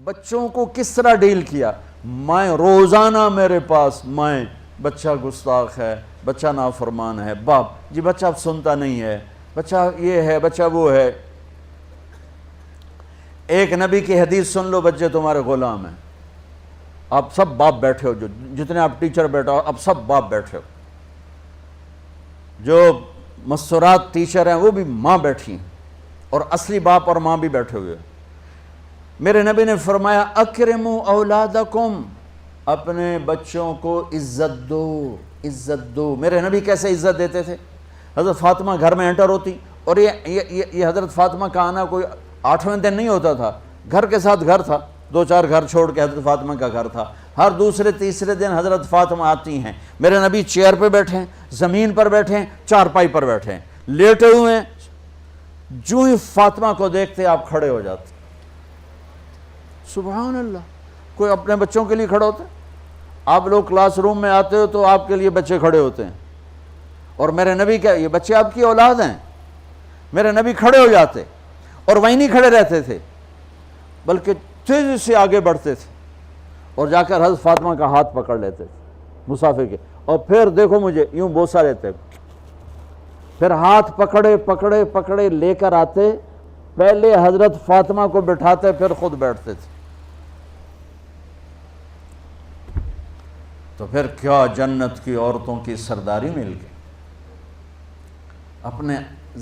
بچوں کو کس طرح ڈیل کیا؟ میں روزانہ میرے پاس بچہ گستاخ ہے، بچہ نافرمان ہے، باپ جی بچہ اب سنتا نہیں ہے، بچہ یہ ہے، بچہ وہ ہے۔ ایک نبی کی حدیث سن لو، بچے تمہارے غلام ہیں، آپ سب باپ بیٹھے ہو، جتنے آپ ٹیچر بیٹھا ہو اب سب باپ بیٹھے ہو، جو مستورات ٹیچر ہیں وہ بھی ماں بیٹھی ہیں، اور اصلی باپ اور ماں بھی بیٹھے ہوئے۔ میرے نبی نے فرمایا اکرموا اولادکم، اپنے بچوں کو عزت دو، عزت دو۔ میرے نبی کیسے عزت دیتے تھے؟ حضرت فاطمہ گھر میں انٹر ہوتی، اور یہ حضرت فاطمہ کا آنا کوئی 8ویں دن نہیں ہوتا تھا، گھر کے ساتھ گھر تھا، 2-4 گھر چھوڑ کے حضرت فاطمہ کا گھر تھا، ہر دوسرے تیسرے دن حضرت فاطمہ آتی ہیں، میرے نبی چیئر پہ بیٹھے ہیں، زمین پر بیٹھے ہیں، چارپائی پر بیٹھے ہیں، لیٹے ہوئے ہیں، جو ہی فاطمہ کو دیکھتے آپ کھڑے ہو جاتے۔ سبحان اللہ، کوئی اپنے بچوں کے لیے کھڑا ہوتا ہے؟ آپ لوگ کلاس روم میں آتے ہو تو آپ کے لیے بچے کھڑے ہوتے ہیں، اور میرے نبی کیا یہ بچے آپ کی اولاد ہیں؟ میرے نبی کھڑے ہو جاتے، اور وہیں نہیں کھڑے رہتے تھے بلکہ تیزی سے آگے بڑھتے تھے، اور جا کر حضرت فاطمہ کا ہاتھ پکڑ لیتے تھے مسافر کے، اور پھر دیکھو مجھے یوں بوسہ لیتے، پھر ہاتھ پکڑے پکڑے پکڑے لے کر آتے، پہلے حضرت فاطمہ کو بٹھاتے پھر خود بیٹھتے تھے۔ تو پھر کیا جنت کی عورتوں کی سرداری مل گئی۔ اپنے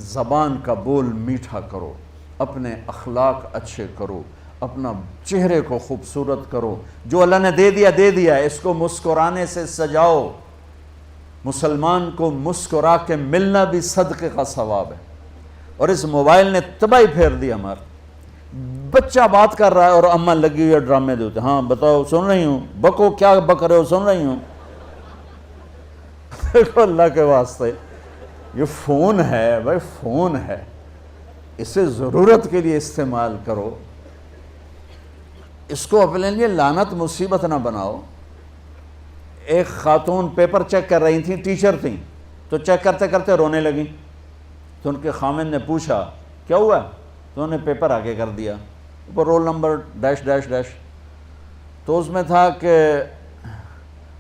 زبان کا بول میٹھا کرو، اپنے اخلاق اچھے کرو، اپنا چہرے کو خوبصورت کرو، جو اللہ نے دے دیا اس کو مسکرانے سے سجاؤ۔ مسلمان کو مسکرا کے ملنا بھی صدقے کا ثواب ہے، اور اس موبائل نے تباہی پھیر دی ہمارا۔ بچہ بات کر رہا ہے اور اماں لگی ہوئی ہے ڈرامے دیتے، ہاں بتاؤ سن رہی ہوں، بکو کیا بک رہے ہو، سن رہی ہوں۔ دیکھو اللہ کے واسطے یہ فون ہے بھائی، فون ہے، اسے ضرورت کے لیے استعمال کرو، اس کو اپنے لیے لعنت مصیبت نہ بناؤ۔ ایک خاتون پیپر چیک کر رہی تھیں، ٹیچر تھیں، تو چیک کرتے کرتے رونے لگیں، تو ان کے خامن نے پوچھا کیا ہوا؟ تو انہوں نے پیپر آگے کر دیا، اوپر roll number dash dash dash, تو اس میں تھا کہ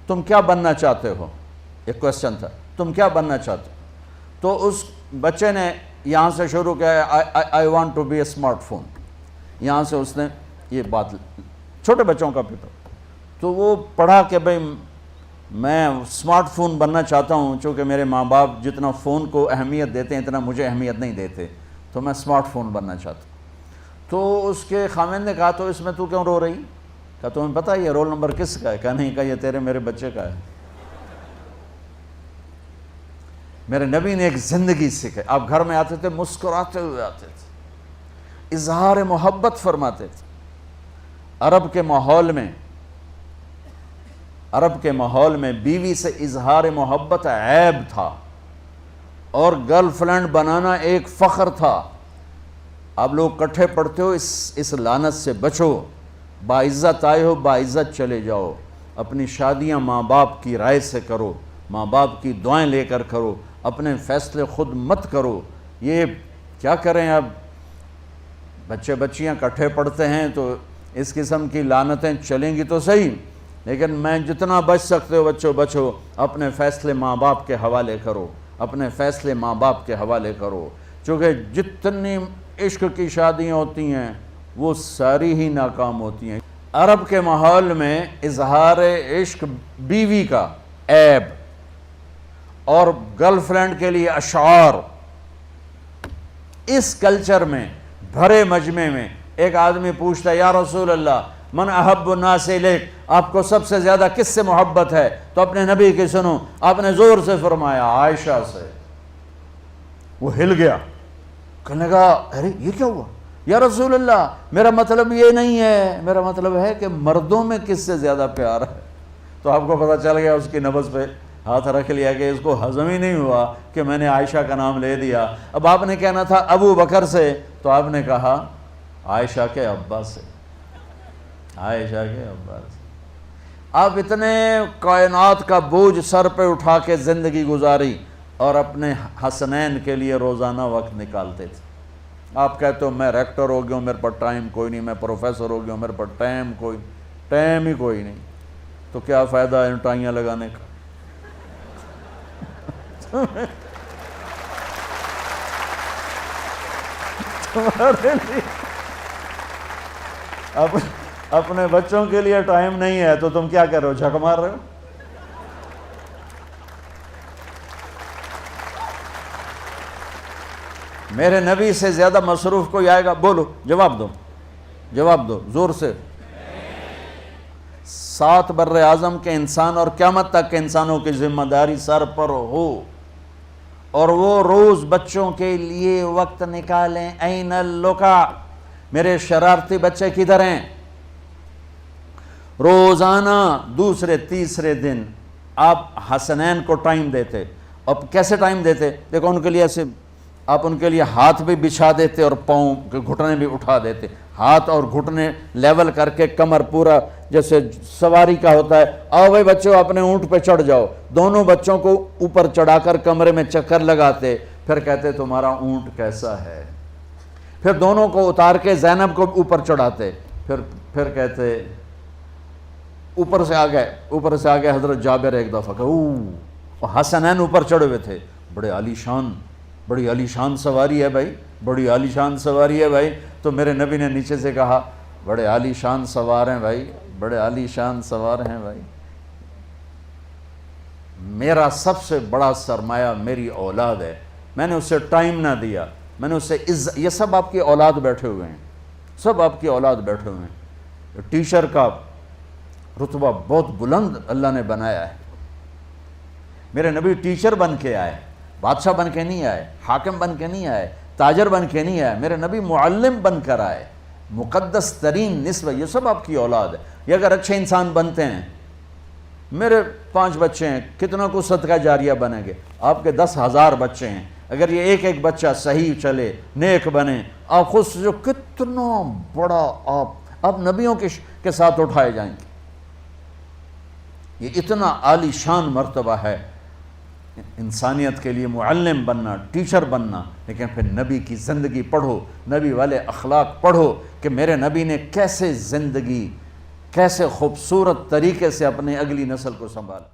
تم کیا بننا چاہتے ہو، ایک کویسچن تھا، تم کیا بننا چاہتے ہو؟ تو اس بچے نے یہاں سے شروع کیا، I want to be a smart phone, یہاں سے اس نے یہ بات، چھوٹے بچوں کا پیپر، تو وہ پڑھا کہ بھئی میں اسمارٹ فون بننا چاہتا ہوں، چونکہ میرے ماں باپ جتنا فون کو اہمیت دیتے ہیں اتنا مجھے اہمیت نہیں دیتے، تو میں اسمارٹ فون بننا چاہتا ہوں۔ تو اس کے خامن نے کہا تو اس میں تو کیوں رو رہی؟ کہا تمہیں پتہ یہ رول نمبر کس کا ہے؟ کہا نہیں، کہا یہ تیرے میرے بچے کا ہے۔ میرے نبی نے ایک زندگی سکھائی، آپ گھر میں آتے تھے مسکراتے ہوئے آتے تھے، اظہار محبت فرماتے تھے۔ عرب کے ماحول میں بیوی سے اظہار محبت عیب تھا، اور گرل فرینڈ بنانا ایک فخر تھا۔ آپ لوگ کٹھے پڑھتے ہو، اس لعنت سے بچو، باعزت آئے ہو باعزت چلے جاؤ، اپنی شادیاں ماں باپ کی رائے سے کرو، ماں باپ کی دعائیں لے کر کرو، اپنے فیصلے خود مت کرو۔ یہ کیا کریں، اب بچے بچیاں کٹھے پڑھتے ہیں تو اس قسم کی لعنتیں چلیں گی تو صحیح، لیکن میں جتنا بچ سکتے ہو بچو بچو، اپنے فیصلے ماں باپ کے حوالے کرو، اپنے فیصلے ماں باپ کے حوالے کرو، چونکہ جتنی عشق کی شادیاں ہوتی ہیں وہ ساری ہی ناکام ہوتی ہیں۔ عرب کے ماحول میں اظہار عشق بیوی کا عیب، اور گرل فرینڈ کے لیے اشعار۔ اس کلچر میں بھرے مجمع میں ایک آدمی پوچھتا ہے یا رسول اللہ من احب الناس الیک، آپ کو سب سے زیادہ کس سے محبت ہے؟ تو اپنے نبی کی سنو، آپ نے زور سے فرمایا عائشہ سے۔ وہ ہل گیا، کہنے لگا ارے یہ کیا ہوا یا رسول اللہ، میرا مطلب یہ نہیں ہے، میرا مطلب ہے کہ مردوں میں کس سے زیادہ پیار ہے۔ تو آپ کو پتہ چل گیا، اس کی نبض پہ ہاتھ رکھ لیا کہ اس کو ہضم ہی نہیں ہوا کہ میں نے عائشہ کا نام لے دیا۔ اب آپ نے کہنا تھا ابو بکر سے، تو آپ نے کہا عائشہ کے ابا سے، عائشہ کے ابا سے۔ آپ اتنے کائنات کا بوجھ سر پہ اٹھا کے زندگی گزاری، اور اپنے حسنین کے لیے روزانہ وقت نکالتے تھے، آپ کہتے ہو میں ریکٹر ہو گیا ہوں، میرے پاس ٹائم کوئی نہیں، میں پروفیسر ہو گیا ہوں، میرے پاس ٹائم ہی کوئی نہیں، تو کیا فائدہ ہے ان ٹائیاں لگانے کا؟ تمہارے لیے اپنے بچوں کے لیے ٹائم نہیں ہے تو تم کیا کر رہے ہو، جھک مار رہے ہو؟ میرے نبی سے زیادہ مصروف کوئی آئے گا؟ بولو، جواب دو زور سے۔ 7 بر اعظم کے انسان اور قیامت تک کے انسانوں کی ذمہ داری سر پر ہو، اور وہ روز بچوں کے لیے وقت نکالیں۔ این اللقا، میرے شرارتی بچے کدھر ہیں؟ روزانہ دوسرے تیسرے دن آپ حسنین کو ٹائم دیتے۔ اب کیسے ٹائم دیتے؟ دیکھو ان کے لیے ایسے آپ ان کے لیے ہاتھ بھی بچھا دیتے اور پاؤں کے گھٹنے بھی اٹھا دیتے، ہاتھ اور گھٹنے لیول کر کے، کمر پورا جیسے سواری کا ہوتا ہے۔ آؤ بھائی بچوں اپنے اونٹ پہ چڑھ جاؤ، دونوں بچوں کو اوپر چڑھا کر کمرے میں چکر لگاتے، پھر کہتے تمہارا اونٹ کیسا ہے، پھر دونوں کو اتار کے زینب کو اوپر چڑھاتے، پھر کہتے اوپر سے آ گئے حضرت جابر ایک دفعہ کہ حسنین اوپر چڑھے ہوئے تھے، بڑی عالی شان سواری ہے بھائی، بڑی عالی شان سواری ہے بھائی، تو میرے نبی نے نیچے سے کہا بڑے عالی شان سوار ہیں بھائی، بڑے عالی شان سوار ہیں بھائی، میرا سب سے بڑا سرمایہ میری اولاد ہے، میں نے اسے ٹائم نہ دیا، میں نے اسے یہ سب آپ کی اولاد بیٹھے ہوئے ہیں، سب آپ کی اولاد بیٹھے ہوئے ہیں۔ ٹیچر کا رتبہ بہت بلند اللہ نے بنایا ہے، میرے نبی ٹیچر بن کے آئے، بادشاہ بن کے نہیں آئے، حاکم بن کے نہیں آئے، تاجر بن کے نہیں آئے، میرے نبی معلم بن کر آئے، مقدس ترین نسبہ، یہ سب آپ کی اولاد ہے۔ یہ اگر اچھے انسان بنتے ہیں، میرے 5 بچے ہیں، کتنا کو صدقہ جاریہ بنیں گے؟ آپ کے 10,000 بچے ہیں، اگر یہ ایک بچہ صحیح چلے، نیک بنے، آپ خود سے جو کتنا بڑا آپ نبیوں کے ساتھ اٹھائے جائیں گے۔ یہ اتنا عالی شان مرتبہ ہے انسانیت کے لیے، معلم بننا، ٹیچر بننا، لیکن پھر نبی کی زندگی پڑھو، نبی والے اخلاق پڑھو کہ میرے نبی نے کیسے زندگی، کیسے خوبصورت طریقے سے اپنے اگلی نسل کو سنبھالا۔